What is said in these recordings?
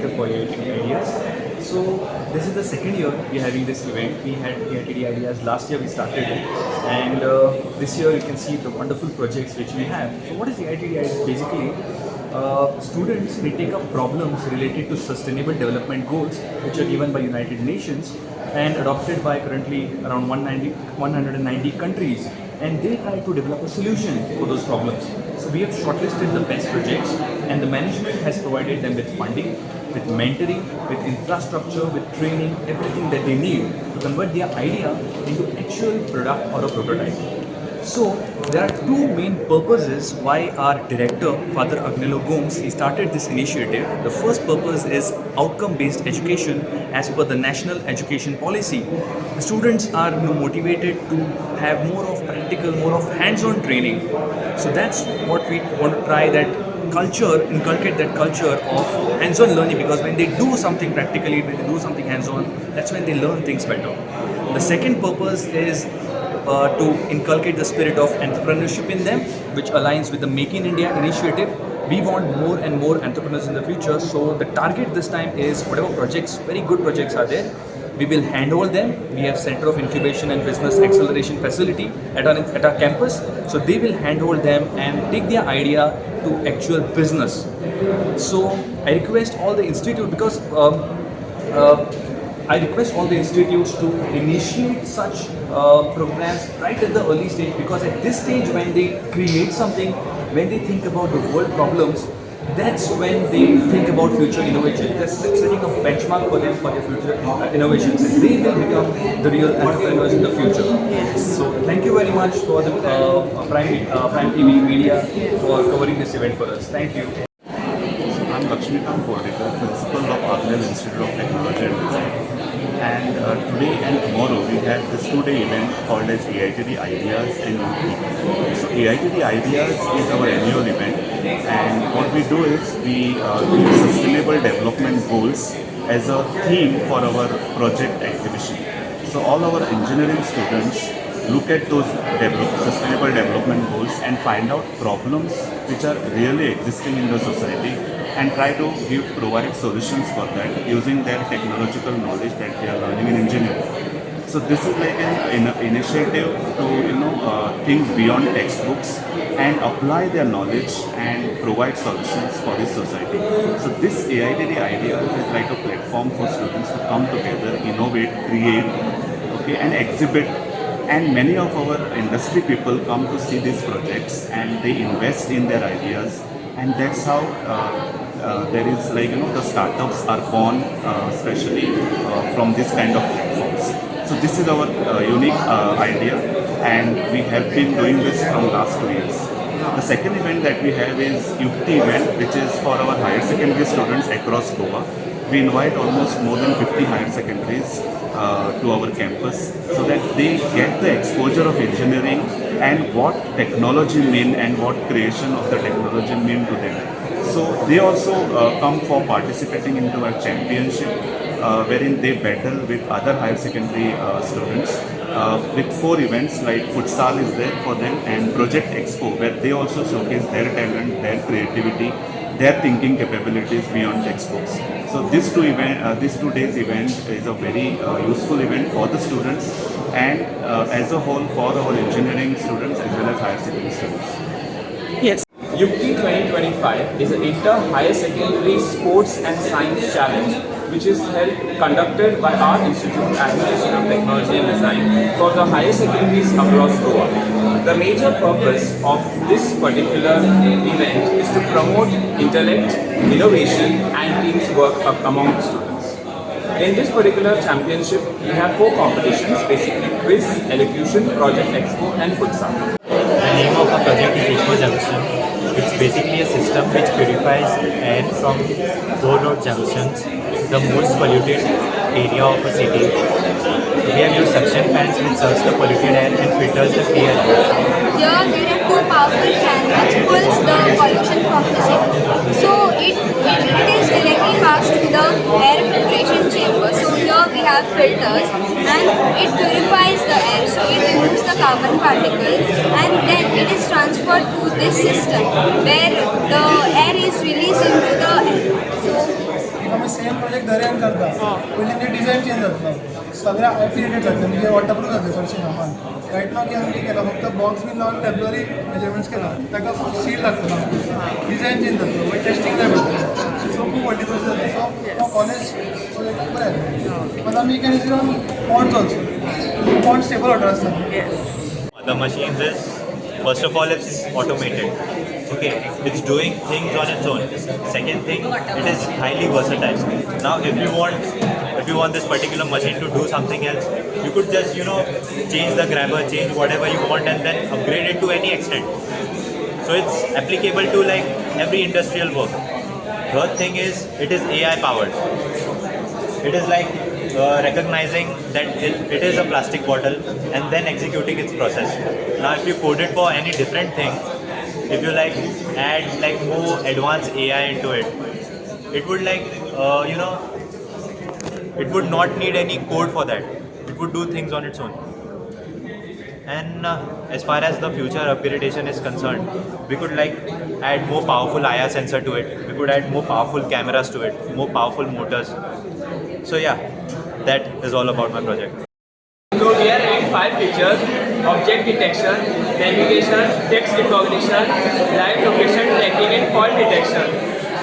coordinator for AITD Ideas. So this is the second year we are having this event. We had AITD Ideas last year, we started it, and this year you can see the wonderful projects which we have. So what is AITD Ideas? Basically, students, they take up problems related to sustainable development goals which are given by United Nations and adopted by currently around 190 countries, and they try to develop a solution for those problems. So we have shortlisted the best projects, and the management has provided them with funding, with mentoring, with infrastructure, with training, everything that they need to convert their idea into actual product or a prototype. So there are two main purposes why our director, Father Agnello Gomes, he started this initiative. The first purpose is outcome-based education as per the National Education Policy. The students are motivated to have more of practical, more of hands-on training. So that's what we want to try, that culture, inculcate that culture of hands-on learning, because when they do something practically, when they do something hands-on, that's when they learn things better. The second purpose is to inculcate the spirit of entrepreneurship in them, which aligns with the Make in India initiative. We want more and more entrepreneurs in the future, so the target this time is whatever projects, very good projects are there, we will handhold them. We have Center of Incubation and Business Acceleration facility at our campus, so they will handhold them and take their idea to actual business. So I request all the institute, because I request all the institutes to initiate such programs right at the early stage, because at this stage when they create something, when they think about the world problems, that's when they think about future innovation. That's setting a benchmark for them for their future innovations. They will become the real entrepreneurs in the future. So thank you very much for the Prime TV Media for covering this event for us. Thank you. I'm Lakshmikant Pordekar, Principal of Agnello Institute of Technology and Design. And today and tomorrow we have this two-day event called as AITD Ideas and UP. So AITD Ideas is our annual event, and what we do is we give sustainable development goals as a theme for our project exhibition. So all our engineering students look at those sustainable development goals and find out problems which are really existing in the society, and try to provide solutions for that using their technological knowledge that they are learning in engineering. So this is like an initiative to think beyond textbooks and apply their knowledge and provide solutions for this society. So this AITD Ideas is like a platform for students to come together, innovate, create, and exhibit. And many of our industry people come to see these projects and they invest in their ideas, and that's how there is the startups are born, especially from this kind of platforms. So this is our unique idea, and we have been doing this from last 2 years. The second event that we have is Yukti event, which is for our higher secondary students across Goa. We invite almost more than 50 higher secondaries to our campus, so that they get the exposure of engineering and what technology mean and what creation of the technology mean to them. So they also come for participating into a championship wherein they battle with other higher secondary students with 4 events, like futsal is there for them, and Project Expo, where they also showcase their talent, their creativity, their thinking capabilities beyond textbooks. So this 2 days event is a very useful event for the students, and as a whole for our engineering students as well as higher secondary students. Yes. Yukti 2025 is an inter-higher secondary sports and science challenge, which is conducted by our Institute, Agnello Institute of Technology and Design, for the higher secondaries across Goa. The major purpose of this particular event is to promote intellect, innovation and team's work among the students. In this particular championship, we have 4 competitions, basically quiz, elocution, project expo and futsal. The name of our project is Eco Junction. It's basically a system which purifies air from 4 road junctions, the most polluted area of a city. We have used suction fans which sucks the polluted air and filters the clear air. Here there are 2 powerful fans which pulls the pollution from the city. So it is directly passed to the air filtration chamber. So here we have filters and it purifies the air. So it removes the carbon particles and then it is transferred to this system where the air is released into the air. Same project दर्यान करता पयलीं ते design change जातलो सगळें आयपीएडेड जातलें म्हणजे waterproof जातलें चडशें सामान रायट नाव कितें कितें केलां फक्त बॉक्स बी लावन टेम्पररी मेजरमेंट्स केला ताका सील लागतलो डिझायन चेंज जातलो मागीर टेस्टींग जाय पडटलें सो खूब व्हडली प्रोसेस जाता सो कॉलेज प्रोजेक्ट बरें जालें पण आमी can use on ponds also pond stable water आसता The machines is, first of all, it's automated. Okay, it's doing things on its own. Second thing, it is highly versatile. Now, if you want this particular machine to do something else, you could just change the grabber, change whatever you want, and then upgrade it to any extent. So it's applicable to like every industrial work. Third thing is, it is AI powered. It is like recognizing that it is a plastic bottle and then executing its process. Now if you code it for any different thing, if you like add like more advanced AI into it, it would like it would not need any code for that. It would do things on its own. And as far as the future upgradation is concerned, we could like add more powerful IR sensor to it. We could add more powerful cameras to it, more powerful motors. So yeah, that is all about my project. So we are having 5 features: object detection, navigation, text recognition, live location tracking and fault detection.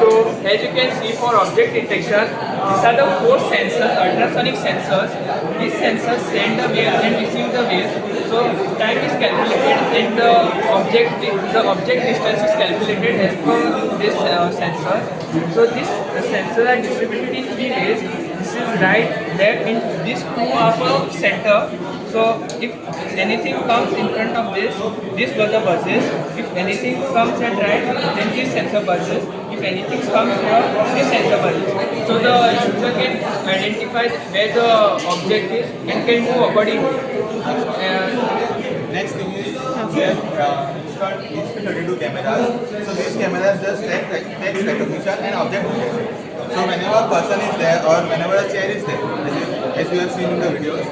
So as you can see, for object detection, these are the 4 sensors, ultrasonic sensors. These sensors send the wave and receive the waves. So time is calculated and the object distance is calculated as per this sensor. So these sensors are distributed in 3 ways. This is right, left, and these 2 are for center. So if anything comes in front of this buzzer buzzes. If anything comes at right, then this sensor buzzes. If anything comes here, this sensor buzzes. So the user can identify where the object is and can move accordingly. Next thing is installed HP32 cameras. So these cameras just text recognition and object detection. So whenever a person is there or whenever a chair is there, as you have seen in the videos,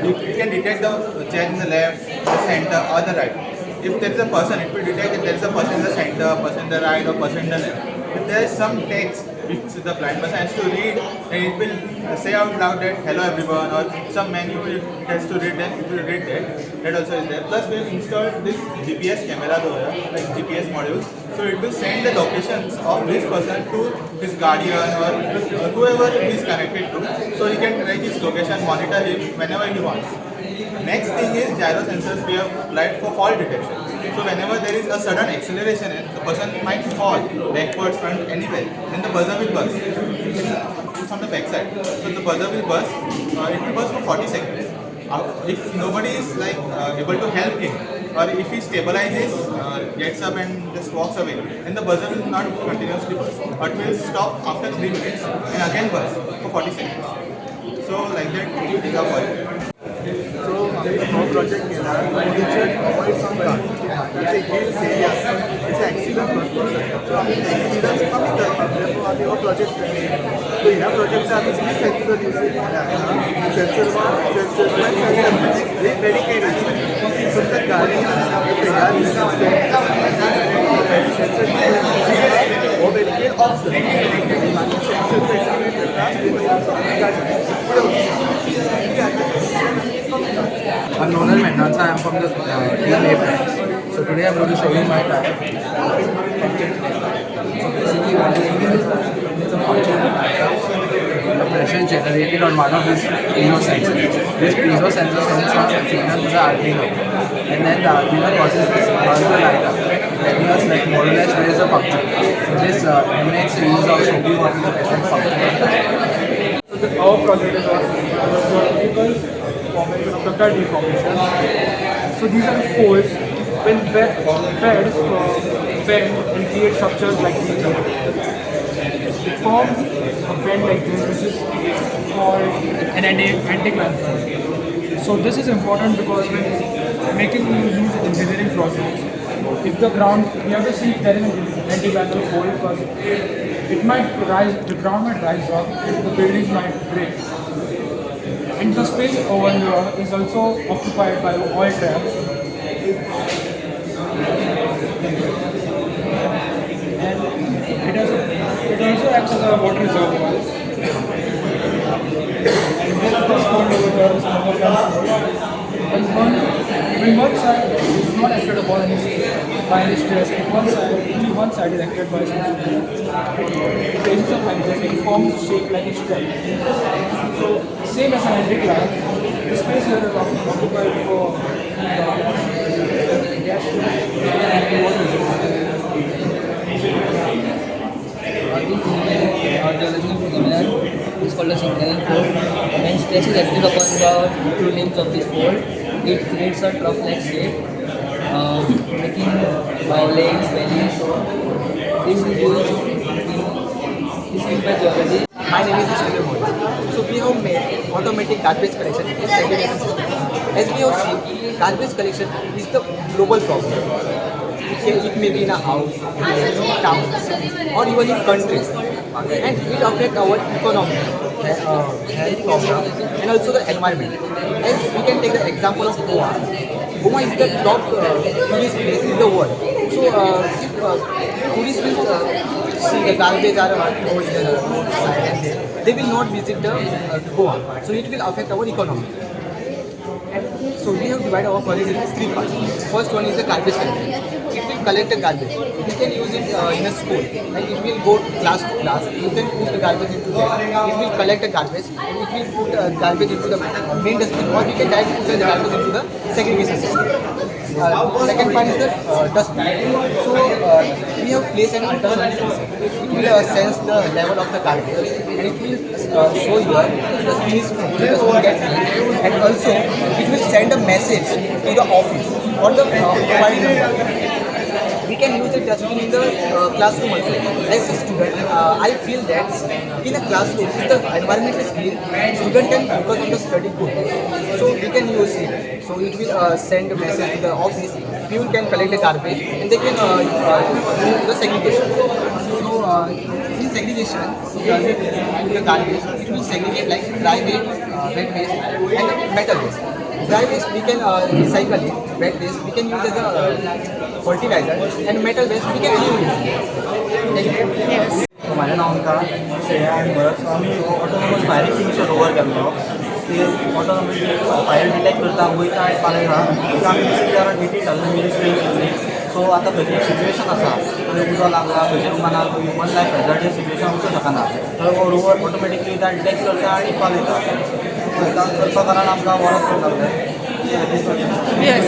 you can detect the chair in the left, the center or the right. If there is a person, it will detect if there is a person in the center, person in the right or person in the left. If there is some text which the blind person has to read, then it will say out loud that hello everyone, or some menu it has to read, then it will read that. That also is there. Plus we have installed this GPS camera over here, like GPS modules. So it will send the locations of this person to his guardian or whoever he is connected to. So he can track his location, monitor him whenever he wants. Next thing is gyro sensors we have applied for fall detection. So whenever there is a sudden acceleration and the person might fall backwards, front, anywhere, then the buzzer will buzz. It's on the back side. So the buzzer will buzz. It will buzz for 40 seconds. If nobody is like able to help him, or if he stabilizes, gets up and just walks away, then the buzzer will not continuously buzz, but will stop after 3 minutes and again buzz for 40 seconds. So like that, it is our point. हो project केला pollution avoid समजा त्याचे hills areas त्याचे accident भरपूर जातात सो आम्ही oxidants कमी करपाक जाय सो आम्ही हो प्रोजेक्ट केला सो ह्या प्रोजेक्टात आम्ही जी सेन्सर यूज केला सेन्सर डेडिकेटेड सो त्या गाडी हो dedicate of I'm Nonal Mendanza. I am from the team Apex. So today I am going to show you my type. So basically what this is a function the pressure generated on one of these piezo sensors. This piezo sensor sends a signal to the Arduino, and then the Arduino causes this bulb to light up, telling us like more or less where is the function. So this emulates the use of showing what is the different function. So our project is on formation of ductile deformation. So these are folds when beds bend and create structures like these. It forms a bend like this, which is called an anti-clamp. So this is important because when making these engineering projects, if the ground, we have to see if there is an anti-clamp fold because it might rise, the ground might rise up, and the buildings might break. And the space over here is also occupied by oil traps. And it has a It also acts as a water reservoir. And this fold over here is another fold. When one side is not acted upon by any stress, one side is acted by something. It raises a hydrogen, it forms a shape like a stripe. So same as an Hendrick line, the space here is occupied for the gas tube and the water reservoir. Geological phenomenon is called a signaling fold. When stress is acted upon the two limbs of this fold, it creates a trough-like shape, making lakes, valleys. This is used by geology. My name is Ishwar Modi. So we have made automatic garbage collection in segregation system. As we have seen, garbage collection is the global problem. It may be in a house, towns, or even in countries, and it affects our economy, health problem, and also the environment. As we can take the example of Goa. Goa is the top tourist place in the world. So if tourists will see the garbage are towards the side and they will not visit the Goa. So it will affect our economy. And so we have divided our college into three parts. First one is the garbage collection. It will collect the garbage. We can use it in a school. Like it will go class to class. You can put the garbage into there. It will collect the garbage and it will put garbage into the main dustbin, or we can directly put the garbage into the segregation system. Second part is the dustbin. So we have placed an ultrasonic sensor. It will sense the level of the garbage and it will show you the dustbin is full, the dustbin gets full, and also it will send a message to the office or the mobile number. We can use the dustbin in the classroom also. As a student, I feel that in a classroom, if the environment is clean, student can focus on the study good. So we can use it. So it will send a message to the office. People can collect the garbage and they can do the segregation. So in segregation, the garbage, it will segregate like dry waste, wet waste, and metal waste. Dry waste we can recycle it, wet waste we can use as a fertilizer, and metal waste we can reuse. Thank you. Yes. माझें नाव आमकां श्रेया आनी भरत. सो आमी autonomous fire extinguisher over केल्लो. ते autonomous fire detect करता, वयता आनी पालयता. सो आमी basically around 80,000 मिली strain केल्ली. सो आतां खंयची सिच्युएशन आसा, थंय उजो लागला, खंयच्या रुमाना ह्युमन लायफ हॅजार्डियस सिच्युएशन वचूं शकना. थंय रोवर ऑटोमॅटिकली वयता, डिटेक्ट करता आनी पालयता. करपा कारण आमकां वरस करपाक जाय. Yes.